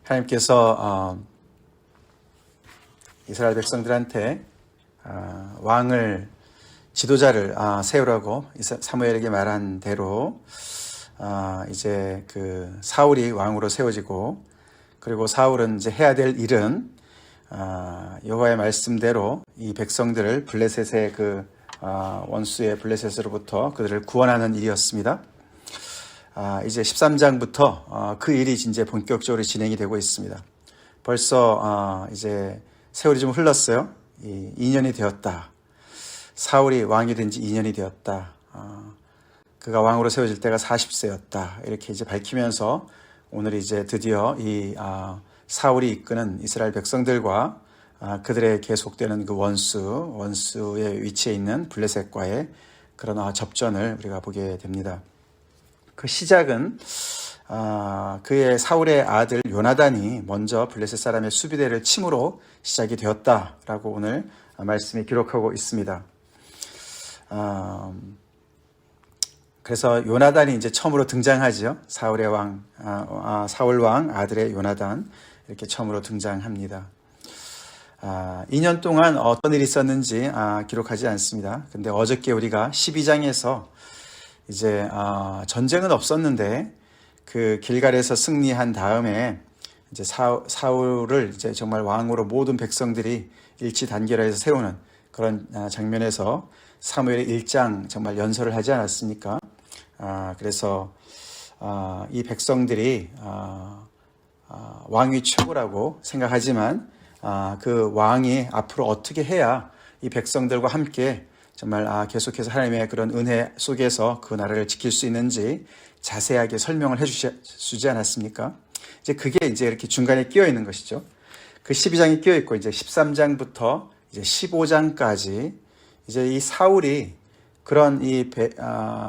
하나님께서 이스라엘 백성들한테 왕을 지도자를 세우라고 사무엘에게 말한 대로 이제 그 사울이 왕으로 세워지고, 그리고 사울은 이제 해야 될 일은 여호와의 말씀대로 이 백성들을 블레셋의 그 원수의 블레셋으로부터 그들을 구원하는 일이었습니다. 이제 13장부터 그 일이 이제 본격적으로 진행이 되고 있습니다. 벌써 이제 세월이 좀 흘렀어요. 2년이 되었다. 사울이 왕이 된 지 2년이 되었다. 그가 왕으로 세워질 때가 40세였다. 이렇게 이제 밝히면서 오늘 이제 드디어 이 사울이 이끄는 이스라엘 백성들과 그들의 계속되는 그 원수의 위치에 있는 블레셋과의 그런 접전을 우리가 보게 됩니다. 그 시작은 그의 사울의 아들 요나단이 먼저 블레셋 사람의 수비대를 침으로 시작이 되었다라고 오늘 말씀이 기록하고 있습니다. 그래서 요나단이 이제 처음으로 등장하죠. 사울 왕 아들의 요나단, 이렇게 처음으로 등장합니다. 2년 동안 어떤 일이 있었는지 기록하지 않습니다. 근데 어저께 우리가 12장에서 이제 전쟁은 없었는데 그 길갈에서 승리한 다음에 이제 사울을 이제 정말 왕으로 모든 백성들이 일치 단결해서 세우는 그런 장면에서 사무엘의 1장 정말 연설을 하지 않았습니까? 그래서 이 백성들이 왕이 최고라고 생각하지만 그 왕이 앞으로 어떻게 해야 이 백성들과 함께 정말 계속해서 하나님의 그런 은혜 속에서 그 나라를 지킬 수 있는지 자세하게 설명을 해주지 않았습니까? 이제 그게 이제 이렇게 중간에 끼어 있는 것이죠. 그 12장이 끼어 있고 이제 13장부터 이제 15장까지 이제 이 사울이 그런 이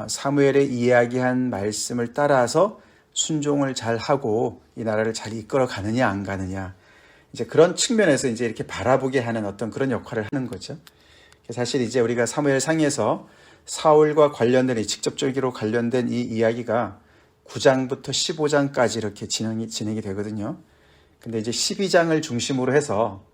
사무엘의 이야기한 말씀을 따라서 순종을 잘 하고 이 나라를 잘 이끌어 가느냐 안 가느냐, 이제 그런 측면에서 이제 이렇게 바라보게 하는 어떤 그런 역할을 하는 거죠. 사실 이제 우리가 사무엘 상에서 사울과 관련된 직접적으로 관련된 이 이야기가 9장부터 15장까지 이렇게 진행이 되거든요. 근데 이제 12장을 중심으로 해서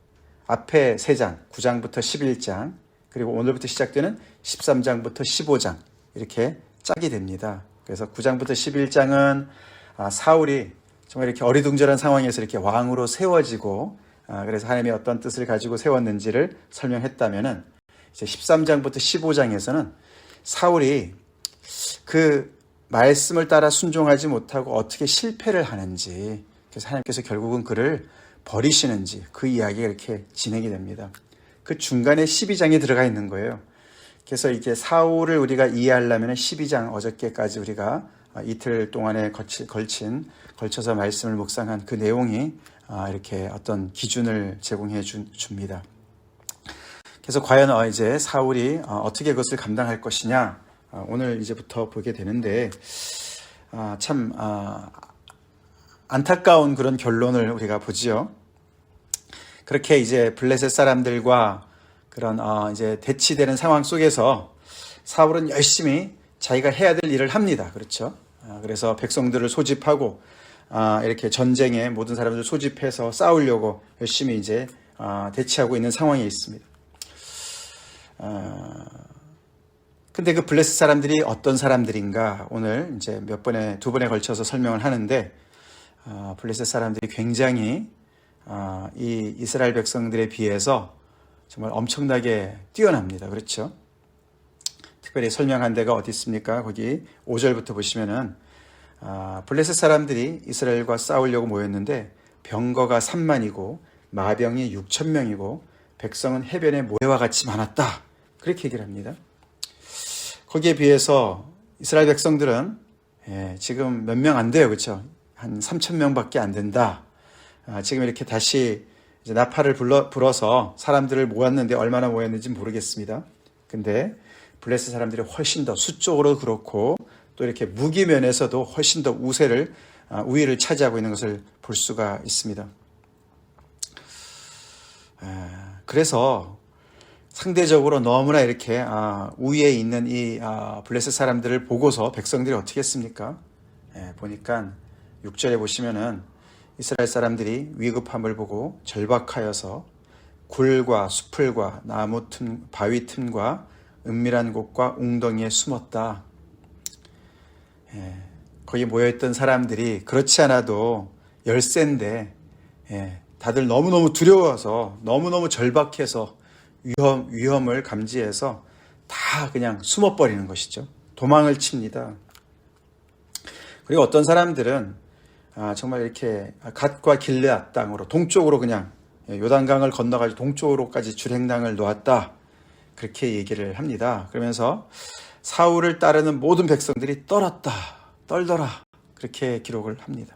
앞에 3장, 9장부터 11장, 그리고 오늘부터 시작되는 13장부터 15장 이렇게 짝이 됩니다. 그래서 9장부터 11장은 사울이 정말 이렇게 어리둥절한 상황에서 이렇게 왕으로 세워지고, 그래서 하나님의 어떤 뜻을 가지고 세웠는지를 설명했다면은, 이제 13장부터 15장에서는 사울이 그 말씀을 따라 순종하지 못하고 어떻게 실패를 하는지, 그래서 하나님께서 결국은 그를 버리시는지 그 이야기가 이렇게 진행이 됩니다. 그 중간에 12장이 들어가 있는 거예요. 그래서 이게 사울을 우리가 이해하려면 12장 어저께까지 우리가 이틀 동안에 걸쳐서 말씀을 묵상한 그 내용이 이렇게 어떤 기준을 제공해 줍니다. 그래서 과연 이제 사울이 어떻게 그것을 감당할 것이냐, 오늘 이제부터 보게 되는데, 참 안타까운 그런 결론을 우리가 보지요. 그렇게 이제 블레셋 사람들과 그런 이제 대치되는 상황 속에서 사울은 열심히 자기가 해야 될 일을 합니다. 그렇죠? 그래서 백성들을 소집하고 이렇게 전쟁에 모든 사람들을 소집해서 싸우려고 열심히 이제 대치하고 있는 상황에 있습니다. 근데 그 블레셋 사람들이 어떤 사람들인가, 오늘 이제 두 번에 걸쳐서 설명을 하는데, 블레셋 사람들이 굉장히 이 이스라엘 백성들에 비해서 정말 엄청나게 뛰어납니다. 그렇죠? 특별히 설명한 데가 어디 있습니까? 거기 5절부터 보시면은 블레셋 사람들이 이스라엘과 싸우려고 모였는데 병거가 3만이고 마병이 6,000명이고 백성은 해변에 모래와 같이 많았다. 그렇게 얘기를 합니다. 거기에 비해서 이스라엘 백성들은 지금 몇 명 안 돼요. 그렇죠? 한 3,000명밖에 안 된다. 지금 이렇게 다시 이제 나팔을 불어서 사람들을 모았는데 얼마나 모였는지 모르겠습니다. 근데 블레셋 사람들이 훨씬 더 수적으로 그렇고 또 이렇게 무기 면에서도 훨씬 더 우위를 차지하고 있는 것을 볼 수가 있습니다. 그래서 상대적으로 너무나 이렇게 우위에 있는 이 블레셋 사람들을 보고서 백성들이 어떻게 했습니까? 보니까 6절에 보시면은 이스라엘 사람들이 위급함을 보고 절박하여서 굴과 수풀과 나무 틈, 바위 틈과 은밀한 곳과 웅덩이에 숨었다. 거기 모여있던 사람들이 그렇지 않아도 열세인데 다들 너무너무 두려워서 너무너무 절박해서 위험을 감지해서 다 그냥 숨어버리는 것이죠. 도망을 칩니다. 그리고 어떤 사람들은 정말 이렇게 갓과 길르앗 땅으로 동쪽으로 그냥 요단강을 건너가지고 동쪽으로까지 줄행당을 놓았다. 그렇게 얘기를 합니다. 그러면서 사울을 따르는 모든 백성들이 떨더라. 그렇게 기록을 합니다.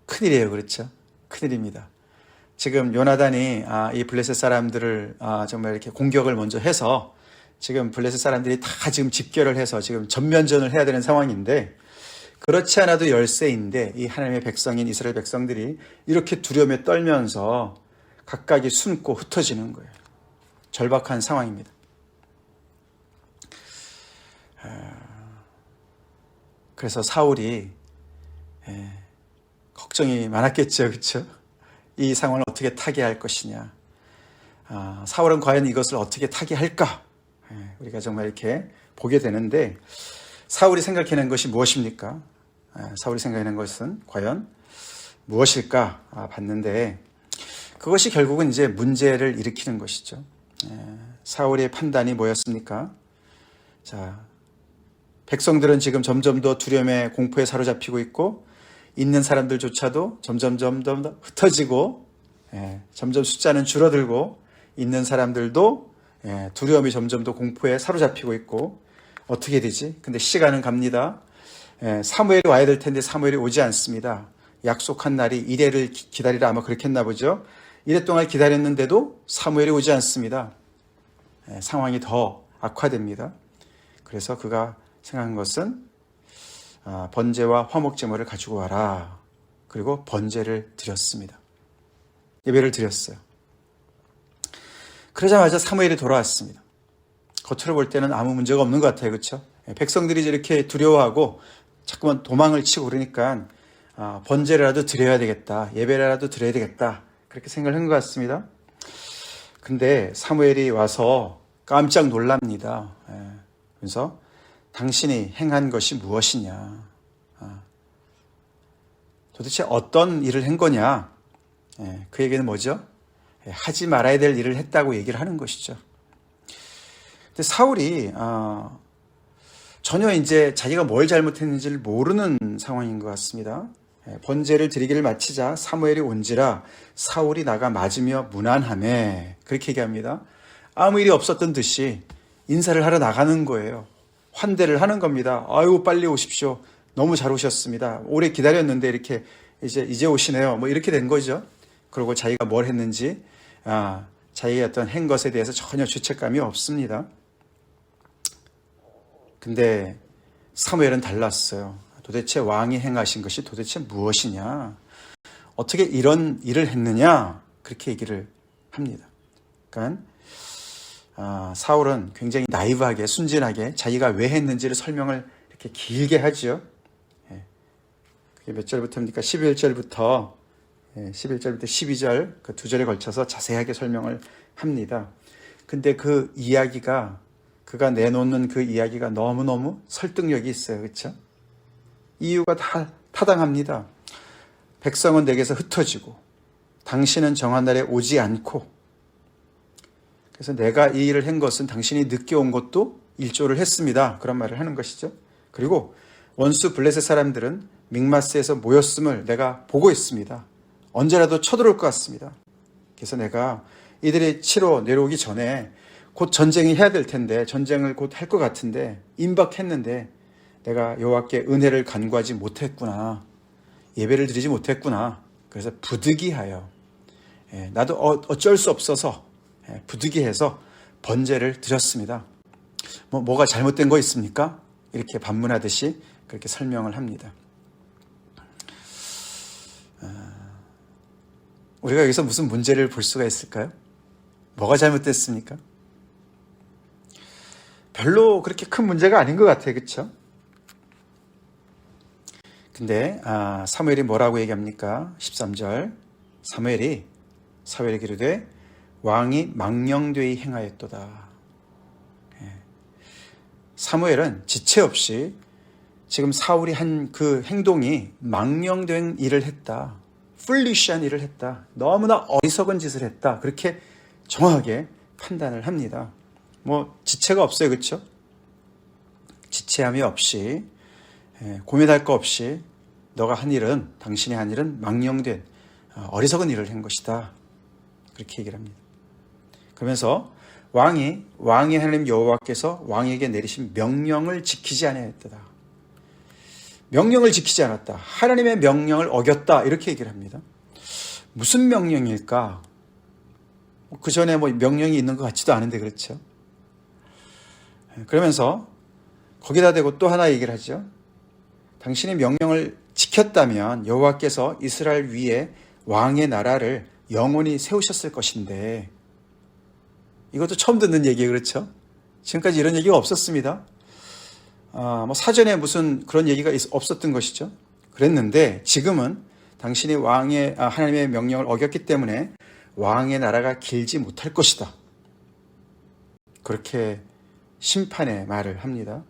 큰일이에요. 그렇죠? 큰일입니다. 지금 요나단이 이 블레셋 사람들을 정말 이렇게 공격을 먼저 해서 지금 블레셋 사람들이 다 지금 집결을 해서 지금 전면전을 해야 되는 상황인데 그렇지 않아도 열세인데 이 하나님의 백성인 이스라엘 백성들이 이렇게 두려움에 떨면서 각각이 숨고 흩어지는 거예요. 절박한 상황입니다. 그래서 사울이 걱정이 많았겠죠. 그렇죠? 이 상황을 어떻게 타개할 것이냐. 사울은 과연 이것을 어떻게 타개할까? 우리가 정말 이렇게 보게 되는데 사울이 생각해낸 것이 무엇입니까? 사울이 생각해낸 것은 과연 무엇일까? 봤는데 그것이 결국은 이제 문제를 일으키는 것이죠. 사울의 판단이 뭐였습니까? 자, 백성들은 지금 점점 더 두려움에 공포에 사로잡히고 있고 있는 사람들조차도 점점 더 흩어지고 점점 숫자는 줄어들고 있는 사람들도 두려움이 점점 더 공포에 사로잡히고 있고 어떻게 되지? 근데 시간은 갑니다. 사무엘이 와야 될 텐데 사무엘이 오지 않습니다. 약속한 날이 이래를 기다리라 아마 그렇겠나 보죠. 이래 동안 기다렸는데도 사무엘이 오지 않습니다. 상황이 더 악화됩니다. 그래서 그가 생각한 것은 번제와 화목제물을 가지고 와라. 그리고 번제를 드렸습니다. 예배를 드렸어요. 그러자마자 사무엘이 돌아왔습니다. 겉으로 볼 때는 아무 문제가 없는 것 같아요. 그렇죠? 백성들이 이렇게 두려워하고 자꾸만 도망을 치고 그러니까 번제라도 드려야 되겠다. 예배라도 드려야 되겠다. 그렇게 생각을 한 것 같습니다. 근데 사무엘이 와서 깜짝 놀랍니다. 그래서 당신이 행한 것이 무엇이냐. 도대체 어떤 일을 한 거냐. 그 얘기는 뭐죠? 하지 말아야 될 일을 했다고 얘기를 하는 것이죠. 근데 사울이 전혀 이제 자기가 뭘 잘못했는지를 모르는 상황인 것 같습니다. 번제를 드리기를 마치자 사무엘이 온지라 사울이 나가 맞으며 무난하매 그렇게 얘기합니다. 아무 일이 없었던 듯이 인사를 하러 나가는 거예요. 환대를 하는 겁니다. 아유 빨리 오십시오. 너무 잘 오셨습니다. 오래 기다렸는데 이렇게 이제 오시네요. 뭐 이렇게 된 거죠. 그리고 자기가 뭘 했는지 자기가 어떤 한 것에 대해서 전혀 죄책감이 없습니다. 근데 사무엘은 달랐어요. 도대체 왕이 행하신 것이 도대체 무엇이냐? 어떻게 이런 일을 했느냐? 그렇게 얘기를 합니다. 그러니까 사울은 굉장히 나이브하게 순진하게 자기가 왜 했는지를 설명을 이렇게 길게 하죠. 그게 몇 절부터입니까? 11절부터 12절 그 두 절에 걸쳐서 자세하게 설명을 합니다. 근데 그 이야기가 그가 내놓는 그 이야기가 너무너무 설득력이 있어요. 그렇죠? 이유가 다 타당합니다. 백성은 내게서 흩어지고 당신은 정한 날에 오지 않고 그래서 내가 이 일을 한 것은 당신이 늦게 온 것도 일조를 했습니다. 그런 말을 하는 것이죠. 그리고 원수 블레셋 사람들은 믹마스에서 모였음을 내가 보고 있습니다. 언제라도 쳐들어올 것 같습니다. 그래서 내가 이들이 치러 내려오기 전에 곧 전쟁이 해야 될 텐데 전쟁을 곧 할 것 같은데 임박했는데 내가 여호와께 은혜를 간구하지 못했구나. 예배를 드리지 못했구나. 그래서 부득이하여 나도 어쩔 수 없어서 부득이해서 번제를 드렸습니다. 뭐가 잘못된 거 있습니까? 이렇게 반문하듯이 그렇게 설명을 합니다. 우리가 여기서 무슨 문제를 볼 수가 있을까요? 뭐가 잘못됐습니까? 별로 그렇게 큰 문제가 아닌 것 같아요. 그렇죠? 근데 사무엘이 뭐라고 얘기합니까? 13절 사무엘이 기르되 왕이 망령되이 행하였도다. 사무엘은 지체 없이 지금 사울이 한 그 행동이 망령된 일을 했다. 풀리시한 일을 했다. 너무나 어리석은 짓을 했다. 그렇게 정확하게 판단을 합니다. 뭐 지체가 없어요. 그렇죠? 지체함이 없이 고민할 거 없이 너가 한 일은 당신이 한 일은 망령된 어리석은 일을 한 것이다. 그렇게 얘기를 합니다. 그러면서 왕이 하나님 여호와께서 왕에게 내리신 명령을 지키지 아니하였다. 명령을 지키지 않았다. 하나님의 명령을 어겼다. 이렇게 얘기를 합니다. 무슨 명령일까? 그 전에 뭐 명령이 있는 것 같지도 않은데 그렇죠. 그러면서 거기다 대고 또 하나 얘기를 하죠. 당신이 명령을 지켰다면 여호와께서 이스라엘 위에 왕의 나라를 영원히 세우셨을 것인데, 이것도 처음 듣는 얘기예요. 그렇죠? 지금까지 이런 얘기가 없었습니다. 뭐 사전에 무슨 그런 얘기가 없었던 것이죠. 그랬는데 지금은 당신이 하나님의 명령을 어겼기 때문에 왕의 나라가 길지 못할 것이다. 그렇게 심판의 말을 합니다.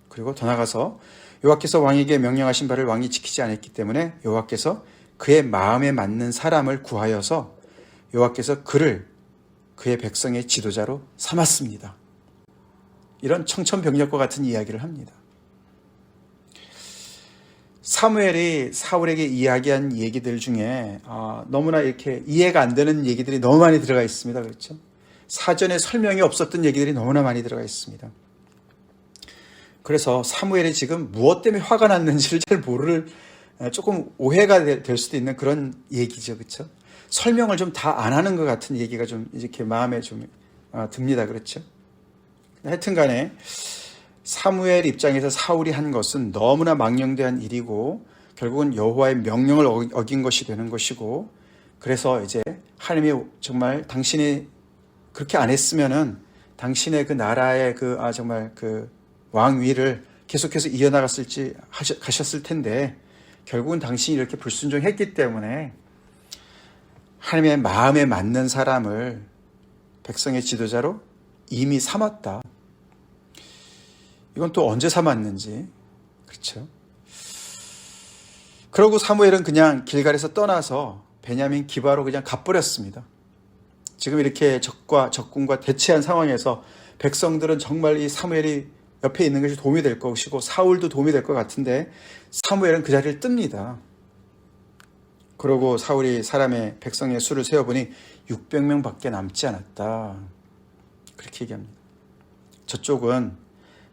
그리고 더 나아가서 여호와께서 왕에게 명령하신 바를 왕이 지키지 않았기 때문에 여호와께서 그의 마음에 맞는 사람을 구하여서 여호와께서 그를 그의 백성의 지도자로 삼았습니다. 이런 청천벽력과 같은 이야기를 합니다. 사무엘이 사울에게 이야기한 얘기들 중에 너무나 이렇게 이해가 안 되는 얘기들이 너무 많이 들어가 있습니다. 그렇죠? 사전에 설명이 없었던 얘기들이 너무나 많이 들어가 있습니다. 그래서 사무엘이 지금 무엇 때문에 화가 났는지를 잘 모를, 조금 오해가 될 수도 있는 그런 얘기죠. 그렇죠? 설명을 좀 다 안 하는 것 같은 얘기가 좀 이렇게 마음에 좀 듭니다. 그렇죠? 하여튼 간에 사무엘 입장에서 사울이 한 것은 너무나 망령되한 일이고 결국은 여호와의 명령을 어긴 것이 되는 것이고, 그래서 이제 하나님이 정말 당신이 그렇게 안 했으면은 당신의 그 나라의 정말 그 왕위를 계속해서 가셨을 텐데, 결국은 당신이 이렇게 불순종했기 때문에 하나님의 마음에 맞는 사람을 백성의 지도자로 이미 삼았다. 이건 또 언제 삼았는지, 그렇죠? 그러고 사무엘은 그냥 길갈에서 떠나서 베냐민 기바로 그냥 가버렸습니다. 지금 이렇게 적군과 대치한 상황에서 백성들은 정말 이 사무엘이 옆에 있는 것이 도움이 될 것이고 사울도 도움이 될 것 같은데 사무엘은 그 자리를 뜹니다. 그러고 사울이 백성의 수를 세어보니 600명밖에 남지 않았다. 그렇게 얘기합니다. 저쪽은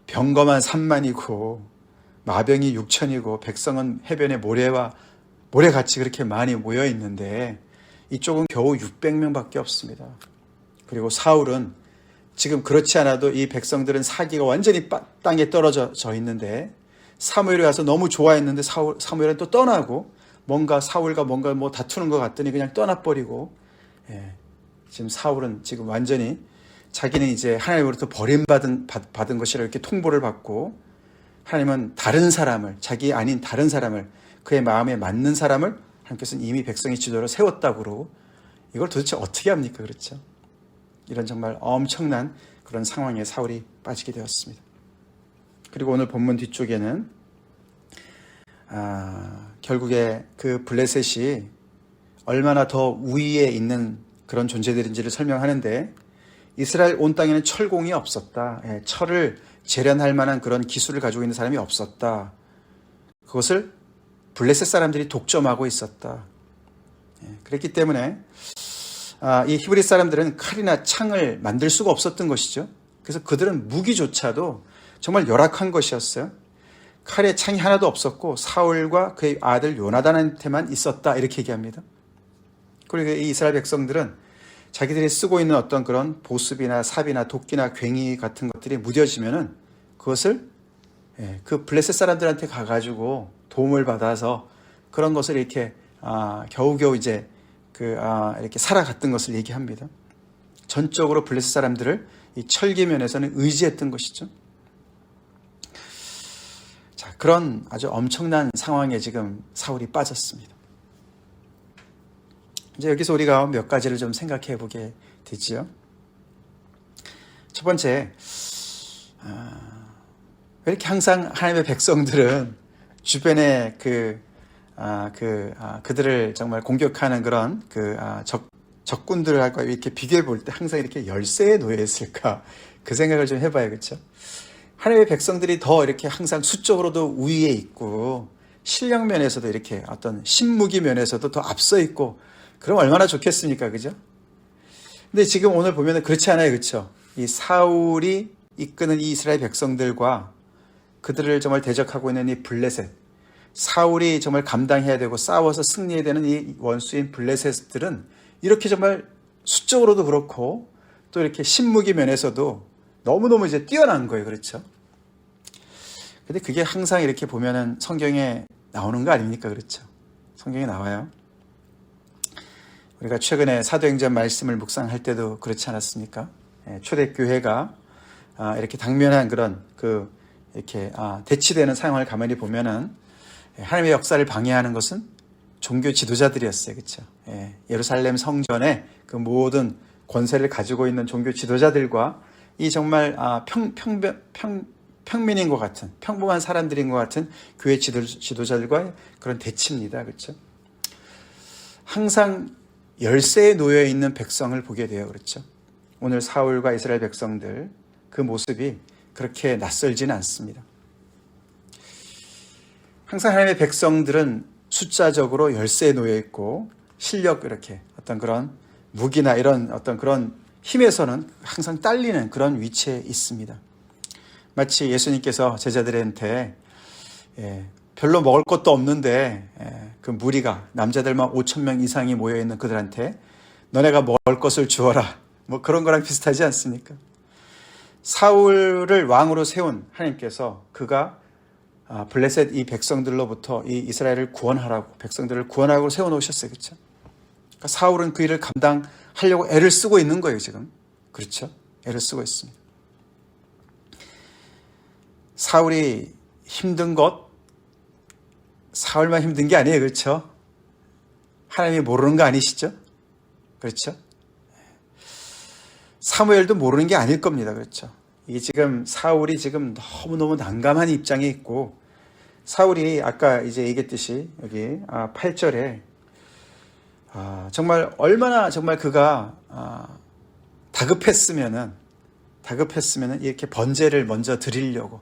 병거만 3만이고 마병이 6천이고 백성은 해변에 모래같이 그렇게 많이 모여 있는데 이쪽은 겨우 600명밖에 없습니다. 그리고 사울은 지금 그렇지 않아도 이 백성들은 사기가 완전히 땅에 떨어져 있는데 사무엘이 가서 너무 좋아했는데 사무엘은 또 떠나고 사울과 뭔가 다투는 것 같더니 그냥 떠나버리고, 지금 사울은 지금 완전히 자기는 이제 하나님으로부터 버림받은 것이라 이렇게 통보를 받고, 하나님은 자기 아닌 다른 사람을, 그의 마음에 맞는 사람을 하나님께서는 이미 백성의 지도로 세웠다고 그러고, 이걸 도대체 어떻게 합니까? 그렇죠? 이런 정말 엄청난 그런 상황에 사울이 빠지게 되었습니다. 그리고 오늘 본문 뒤쪽에는 결국에 그 블레셋이 얼마나 더 우위에 있는 그런 존재들인지를 설명하는데, 이스라엘 온 땅에는 철공이 없었다. 철을 재련할 만한 그런 기술을 가지고 있는 사람이 없었다. 그것을 블레셋 사람들이 독점하고 있었다. 그랬기 때문에 이 히브리 사람들은 칼이나 창을 만들 수가 없었던 것이죠. 그래서 그들은 무기조차도 정말 열악한 것이었어요. 칼에 창이 하나도 없었고 사울과 그의 아들 요나단한테만 있었다. 이렇게 얘기합니다. 그리고 이 이스라엘 백성들은 자기들이 쓰고 있는 어떤 그런 보습이나 삽이나 도끼나 괭이 같은 것들이 무뎌지면은 그것을 그 블레셋 사람들한테 가가지고 도움을 받아서 그런 것을 이렇게 겨우겨우 이제 이렇게 살아갔던 것을 얘기합니다. 전적으로 블레셋 사람들을 이 철기 면에서는 의지했던 것이죠. 자, 그런 아주 엄청난 상황에 지금 사울이 빠졌습니다. 이제 여기서 우리가 몇 가지를 좀 생각해 보게 되지요. 첫 번째, 왜 이렇게 항상 하나님의 백성들은 주변에 그들을 정말 공격하는 그런 적군들과 이렇게 비교해 볼 때 항상 이렇게 열세에 놓여 있을까? 그 생각을 좀 해봐야겠죠. 하나님의 백성들이 더 이렇게 항상 수적으로도 우위에 있고 실력 면에서도 이렇게 어떤 신무기 면에서도 더 앞서 있고 그럼 얼마나 좋겠습니까? 그죠? 근데 지금 오늘 보면은 그렇지 않아요. 그렇죠? 이 사울이 이끄는 이 이스라엘 백성들과 그들을 정말 대적하고 있는 이 블레셋, 사울이 정말 감당해야 되고 싸워서 승리해야 되는 이 원수인 블레셋들은 이렇게 정말 수적으로도 그렇고 또 이렇게 신무기 면에서도 너무너무 이제 뛰어난 거예요. 그렇죠? 근데 그게 항상 이렇게 보면은 성경에 나오는 거 아닙니까? 그렇죠? 성경에 나와요. 우리가 최근에 사도행전 말씀을 묵상할 때도 그렇지 않았습니까? 초대교회가 이렇게 당면한 그런 이렇게 대치되는 상황을 가만히 보면은 하나님의 역사를 방해하는 것은 종교 지도자들이었어요. 그렇죠? 예루살렘 성전에 그 모든 권세를 가지고 있는 종교 지도자들과 이 정말 평민인 것 같은 평범한 사람들인 것 같은 교회 지도자들과의 그런 대치입니다. 그렇죠? 항상 열세에 놓여 있는 백성을 보게 돼요. 그렇죠? 오늘 사울과 이스라엘 백성들 그 모습이 그렇게 낯설지는 않습니다. 항상 하나님의 백성들은 숫자적으로 열세에 놓여 있고 실력 이렇게 어떤 그런 무기나 이런 어떤 그런 힘에서는 항상 딸리는 그런 위치에 있습니다. 마치 예수님께서 제자들한테 별로 먹을 것도 없는데 그 무리가 남자들만 5,000명 이상이 모여있는 그들한테 너네가 먹을 것을 주어라 뭐 그런 거랑 비슷하지 않습니까? 사울을 왕으로 세운 하나님께서 그가 블레셋 이 백성들로부터 이 이스라엘을 구원하라고 백성들을 구원하라고 세워놓으셨어요. 그렇죠? 그러니까 사울은 그 일을 감당하려고 애를 쓰고 있는 거예요. 지금. 그렇죠? 애를 쓰고 있습니다. 사울이 힘든 것 사울만 힘든 게 아니에요. 그렇죠? 하나님이 모르는 거 아니시죠? 그렇죠? 사무엘도 모르는 게 아닐 겁니다. 그렇죠? 이게 지금 사울이 지금 너무너무 난감한 입장에 있고 사울이 아까 이제 얘기했듯이 여기 8절에 정말 얼마나 정말 그가 다급했으면은 이렇게 번제를 먼저 드리려고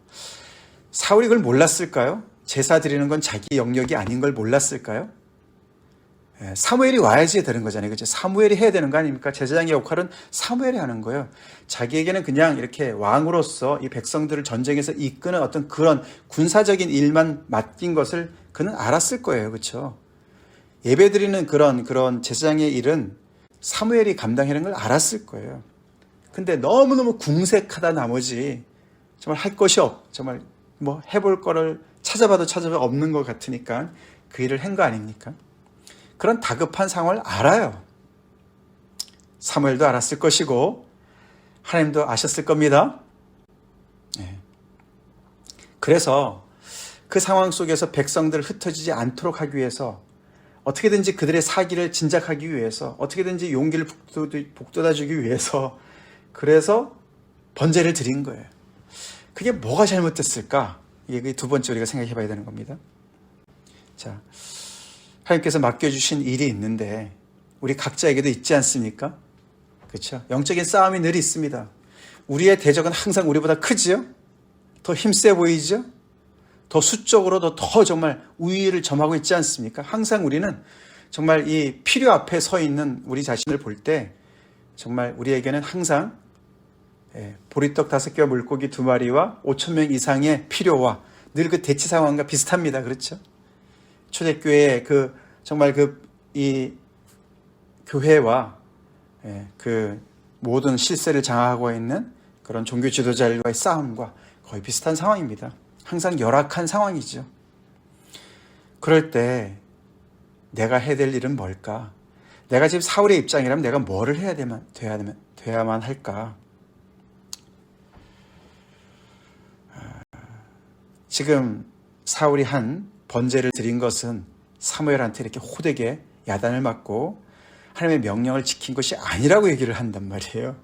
사울이 그걸 몰랐을까요? 제사 드리는 건 자기 영역이 아닌 걸 몰랐을까요? 사무엘이 와야지 되는 거잖아요. 그죠? 사무엘이 해야 되는 거 아닙니까? 제사장의 역할은 사무엘이 하는 거예요. 자기에게는 그냥 이렇게 왕으로서 이 백성들을 전쟁에서 이끄는 어떤 그런 군사적인 일만 맡긴 것을 그는 알았을 거예요. 그렇죠? 예배드리는 그런 제사장의 일은 사무엘이 감당하는 걸 알았을 거예요. 근데 너무너무 궁색하다 나머지 정말 할 것이 정말 뭐 해볼 거를 찾아봐도 없는 것 같으니까 그 일을 한 거 아닙니까? 그런 다급한 상황을 알아요. 사무엘도 알았을 것이고 하나님도 아셨을 겁니다. 그래서 그 상황 속에서 백성들을 흩어지지 않도록 하기 위해서 어떻게든지 그들의 사기를 진작하기 위해서 어떻게든지 용기를 북돋아주기 위해서 그래서 번제를 드린 거예요. 그게 뭐가 잘못됐을까? 이게 두 번째 우리가 생각해 봐야 되는 겁니다. 자, 하나님께서 맡겨주신 일이 있는데 우리 각자에게도 있지 않습니까? 그렇죠? 영적인 싸움이 늘 있습니다. 우리의 대적은 항상 우리보다 크지요? 더 힘세 보이죠? 더 수적으로도 더 정말 우위를 점하고 있지 않습니까? 항상 우리는 정말 이 필요 앞에 서 있는 우리 자신을 볼 때 정말 우리에게는 항상 보리떡 5개와 물고기 2마리와 5,000명 이상의 필요와 늘 그 대치 상황과 비슷합니다. 그렇죠? 초대교회의 정말 이 교회와 그 모든 실세를 장악하고 있는 그런 종교 지도자들과의 싸움과 거의 비슷한 상황입니다. 항상 열악한 상황이죠. 그럴 때 내가 해야 될 일은 뭘까? 내가 지금 사울의 입장이라면 내가 뭐를 돼야만 할까? 지금 사울이 한 번제를 드린 것은 사무엘한테 이렇게 호되게 야단을 맞고 하나님의 명령을 지킨 것이 아니라고 얘기를 한단 말이에요.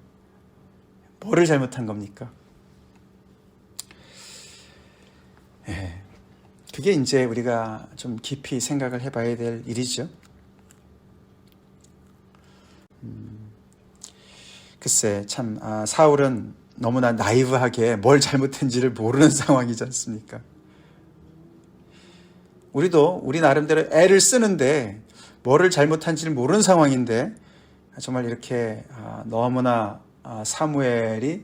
뭐를 잘못한 겁니까? 예, 그게 이제 우리가 좀 깊이 생각을 해봐야 될 일이죠. 글쎄 참 사울은 너무나 나이브하게 뭘 잘못했는지를 모르는 상황이지 않습니까? 우리도 우리 나름대로 애를 쓰는데 뭐를 잘못한지를 모르는 상황인데 정말 이렇게 너무나 사무엘이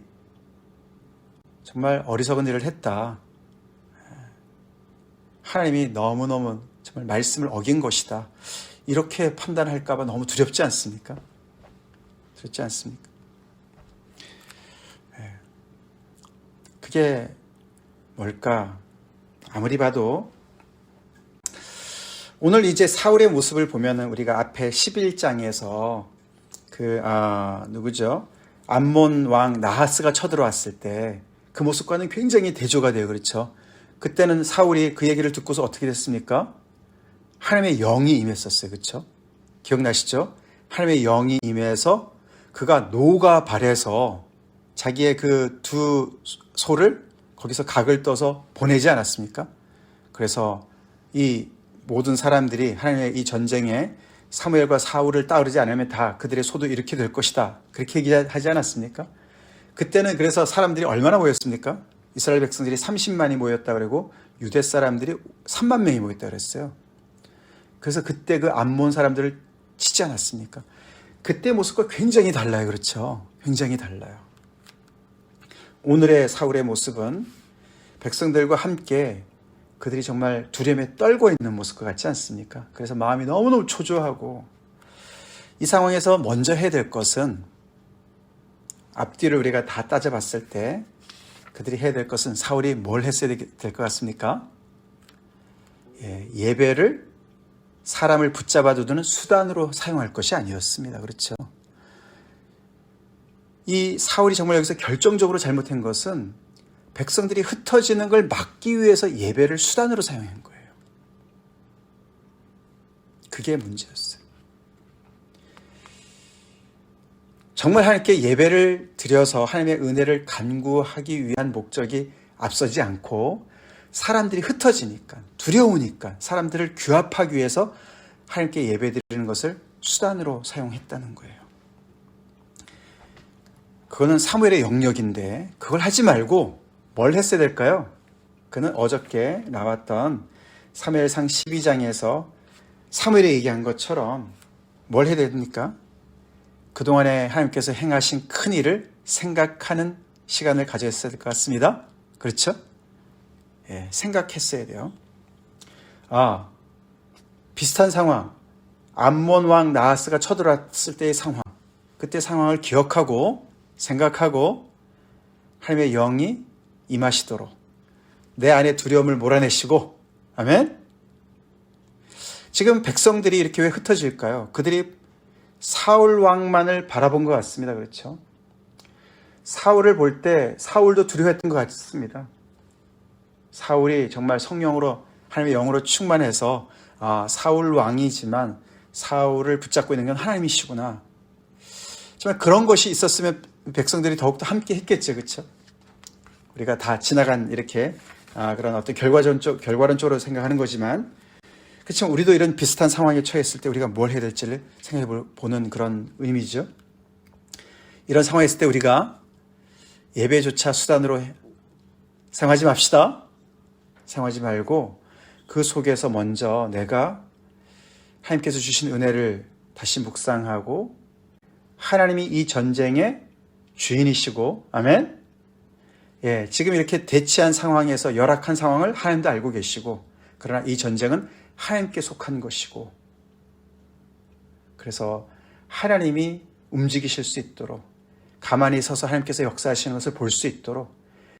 정말 어리석은 일을 했다. 하나님이 너무너무 정말 말씀을 어긴 것이다. 이렇게 판단할까 봐 너무 두렵지 않습니까? 두렵지 않습니까? 그게 뭘까? 아무리 봐도 오늘 이제 사울의 모습을 보면은 우리가 앞에 11장에서 누구죠? 암몬 왕 나하스가 쳐들어왔을 때 그 모습과는 굉장히 대조가 돼요. 그렇죠? 그때는 사울이 그 얘기를 듣고서 어떻게 됐습니까? 하나님의 영이 임했었어요. 그렇죠? 기억나시죠? 하나님의 영이 임해서 그가 노가 발해서 자기의 그 두 소를 거기서 각을 떠서 보내지 않았습니까? 그래서 이 모든 사람들이 하나님의 이 전쟁에 사무엘과 사울을 따르지 않으면 다 그들의 소도 이렇게 될 것이다. 그렇게 얘기하지 않았습니까? 그때는 그래서 사람들이 얼마나 모였습니까? 이스라엘 백성들이 30만이 모였다 그러고 유대 사람들이 3만 명이 모였다 그랬어요. 그래서 그때 그 암몬 사람들을 치지 않았습니까? 그때 모습과 굉장히 달라요. 그렇죠? 굉장히 달라요. 오늘의 사울의 모습은 백성들과 함께 그들이 정말 두려움에 떨고 있는 모습과 같지 않습니까? 그래서 마음이 너무너무 초조하고 이 상황에서 먼저 해야 될 것은 앞뒤를 우리가 다 따져봤을 때 그들이 해야 될 것은 사울이 뭘 했어야 될 것 같습니까? 예배를 사람을 붙잡아 두는 수단으로 사용할 것이 아니었습니다. 그렇죠? 이 사울이 정말 여기서 결정적으로 잘못한 것은 백성들이 흩어지는 걸 막기 위해서 예배를 수단으로 사용한 거예요. 그게 문제였어요. 정말 하나님께 예배를 드려서 하나님의 은혜를 간구하기 위한 목적이 앞서지 않고 사람들이 흩어지니까 두려우니까 사람들을 규합하기 위해서 하나님께 예배 드리는 것을 수단으로 사용했다는 거예요. 그거는 사무엘의 영역인데 그걸 하지 말고 뭘 했어야 될까요? 그는 어저께 나왔던 사무엘상 12장에서 사무엘이 얘기한 것처럼 뭘 해야 됩니까? 그동안에 하나님께서 행하신 큰 일을 생각하는 시간을 가졌어야 될 것 같습니다. 그렇죠? 예, 생각했어야 돼요. 비슷한 상황. 암몬 왕 나하스가 쳐들어왔을 때의 상황. 그때 상황을 기억하고 생각하고 하나님의 영이 임하시도록 내 안에 두려움을 몰아내시고, 아멘? 지금 백성들이 이렇게 왜 흩어질까요? 그들이 사울 왕만을 바라본 것 같습니다. 그렇죠? 사울을 볼 때 사울도 두려워했던 것 같습니다. 사울이 정말 성령으로 하나님의 영으로 충만해서 사울 왕이지만 사울을 붙잡고 있는 건 하나님이시구나. 정말 그런 것이 있었으면 백성들이 더욱더 함께 했겠죠. 그렇죠? 우리가 다 지나간 이렇게 그런 어떤 결과론적으로 생각하는 거지만 그렇지만 우리도 이런 비슷한 상황에 처했을 때 우리가 뭘 해야 될지를 생각해 보는 그런 의미죠. 이런 상황에 있을 때 우리가 예배조차 수단으로 사용하지 맙시다. 사용하지 말고 그 속에서 먼저 내가 하나님께서 주신 은혜를 다시 묵상하고 하나님이 이 전쟁의 주인이시고, 아멘? 예, 지금 이렇게 대치한 상황에서 열악한 상황을 하나님도 알고 계시고, 그러나 이 전쟁은 하나님께 속한 것이고, 그래서 하나님이 움직이실 수 있도록 가만히 서서 하나님께서 역사하시는 것을 볼 수 있도록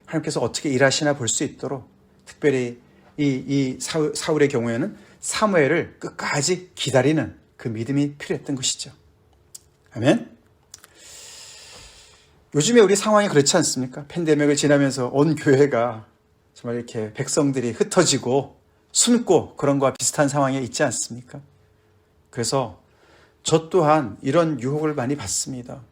하나님께서 어떻게 일하시나 볼 수 있도록 특별히 이 사울의 경우에는 사무엘을 끝까지 기다리는 그 믿음이 필요했던 것이죠. 아멘. 요즘에 우리 상황이 그렇지 않습니까? 팬데믹을 지나면서 온 교회가 정말 이렇게 백성들이 흩어지고 숨고 그런 거와 비슷한 상황에 있지 않습니까? 그래서 저 또한 이런 유혹을 많이 받습니다.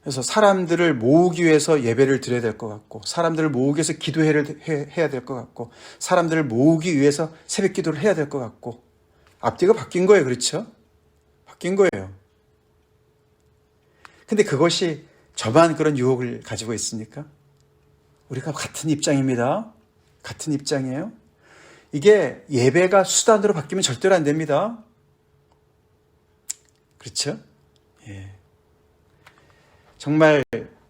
그래서 사람들을 모으기 위해서 예배를 드려야 될 것 같고, 사람들을 모으기 위해서 기도해야 될 것 같고, 사람들을 모으기 위해서 새벽 기도를 해야 될 것 같고, 앞뒤가 바뀐 거예요. 그렇죠? 바뀐 거예요. 근데 그것이 저만 그런 유혹을 가지고 있습니까? 우리가 같은 입장입니다. 같은 입장이에요. 이게 예배가 수단으로 바뀌면 절대로 안 됩니다. 그렇죠? 예. 정말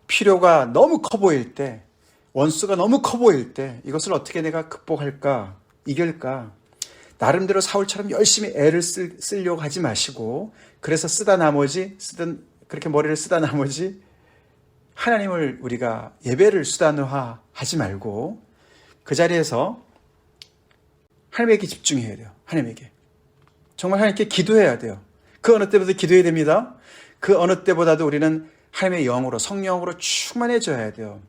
필요가 너무 커 보일 때, 원수가 너무 커 보일 때 이것을 어떻게 내가 극복할까, 이길까, 나름대로 사울처럼 열심히 애를 쓰려고 하지 마시고, 그래서 그렇게 머리를 쓰다 나머지 하나님을 우리가 예배를 수단화 하지 말고 그 자리에서 하나님에게 집중해야 돼요. 하나님에게. 정말 하나님께 기도해야 돼요. 그 어느 때보다 기도해야 됩니다. 그 어느 때보다도 우리는 하나님의 영으로, 성령으로 충만해져야 돼요.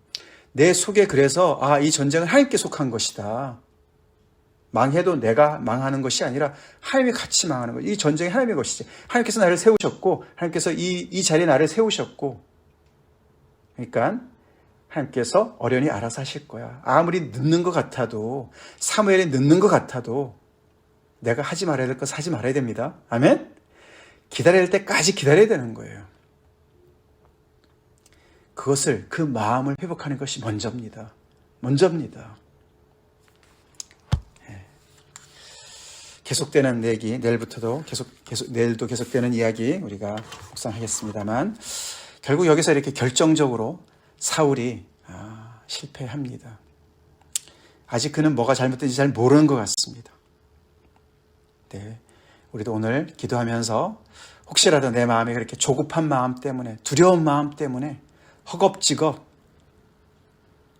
내 속에 그래서 이 전쟁은 하나님께 속한 것이다. 망해도 내가 망하는 것이 아니라 하나님이 같이 망하는 것. 이 전쟁이 하나님의 것이지. 하나님께서 나를 세우셨고, 하나님께서 이 자리에 나를 세우셨고, 그러니까 하나님께서 어련히 알아서 하실 거야. 아무리 늦는 것 같아도, 사무엘이 늦는 것 같아도 내가 하지 말아야 될 것을 하지 말아야 됩니다. 아멘? 기다릴 때까지 기다려야 되는 거예요. 그 마음을 회복하는 것이 먼저입니다. 계속되는 얘기, 내일도 계속되는 이야기 우리가 묵상하겠습니다만, 결국 여기서 이렇게 결정적으로 사울이 실패합니다. 아직 그는 뭐가 잘못된지 잘 모르는 것 같습니다. 네, 우리도 오늘 기도하면서 혹시라도 내 마음에 그렇게 조급한 마음 때문에, 두려운 마음 때문에 허겁지겁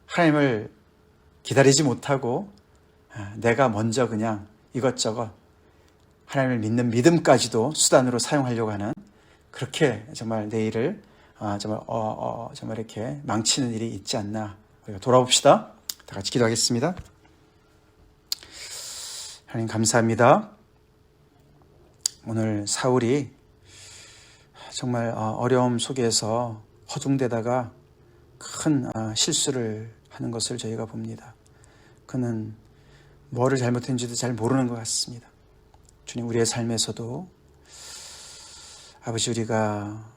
하나님을 기다리지 못하고 내가 먼저 그냥 이것저것 하나님을 믿는 믿음까지도 수단으로 사용하려고 하는, 그렇게 정말 내일을 정말 이렇게 망치는 일이 있지 않나. 우리가 돌아봅시다. 다 같이 기도하겠습니다. 하나님 감사합니다. 오늘 사울이 정말 어려움 속에서 허둥대다가 큰 실수를 하는 것을 저희가 봅니다. 그는 뭐를 잘못했는지도 잘 모르는 것 같습니다. 주님, 우리의 삶에서도 아버지, 우리가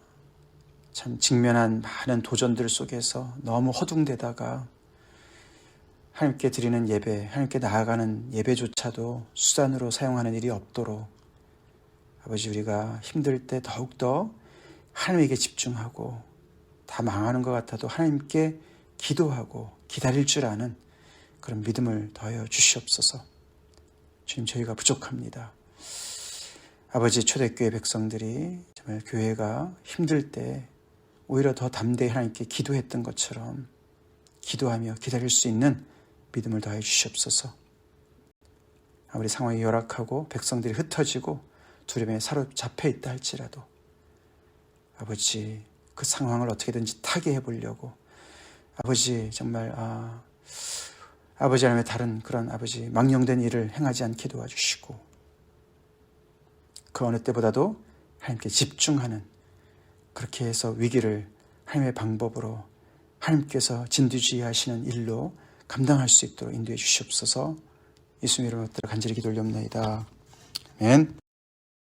참 직면한 많은 도전들 속에서 너무 허둥대다가 하나님께 드리는 예배, 하나님께 나아가는 예배조차도 수단으로 사용하는 일이 없도록 아버지, 우리가 힘들 때 더욱더 하나님에게 집중하고, 다 망하는 것 같아도 하나님께 기도하고 기다릴 줄 아는 그런 믿음을 더하여 주시옵소서. 주님, 저희가 부족합니다. 아버지, 초대교회 백성들이 정말 교회가 힘들 때 오히려 더 담대히 하나님께 기도했던 것처럼 기도하며 기다릴 수 있는 믿음을 더하여 주시옵소서. 아무리 상황이 열악하고 백성들이 흩어지고 두려움에 사로잡혀 있다 할지라도 아버지, 그 상황을 어떻게든지 타개해 보려고 아버지, 정말 아버지 하나님의 다른 그런 아버지 망령된 일을 행하지 않게 도와주시고, 그 어느 때보다도 하나님께 집중하는, 그렇게 해서 위기를 하나님의 방법으로 하나님께서 진두지휘하시는 일로 감당할 수 있도록 인도해 주시옵소서. 예수님 이름으로 간절히 기도 올려옵나이다. 아멘.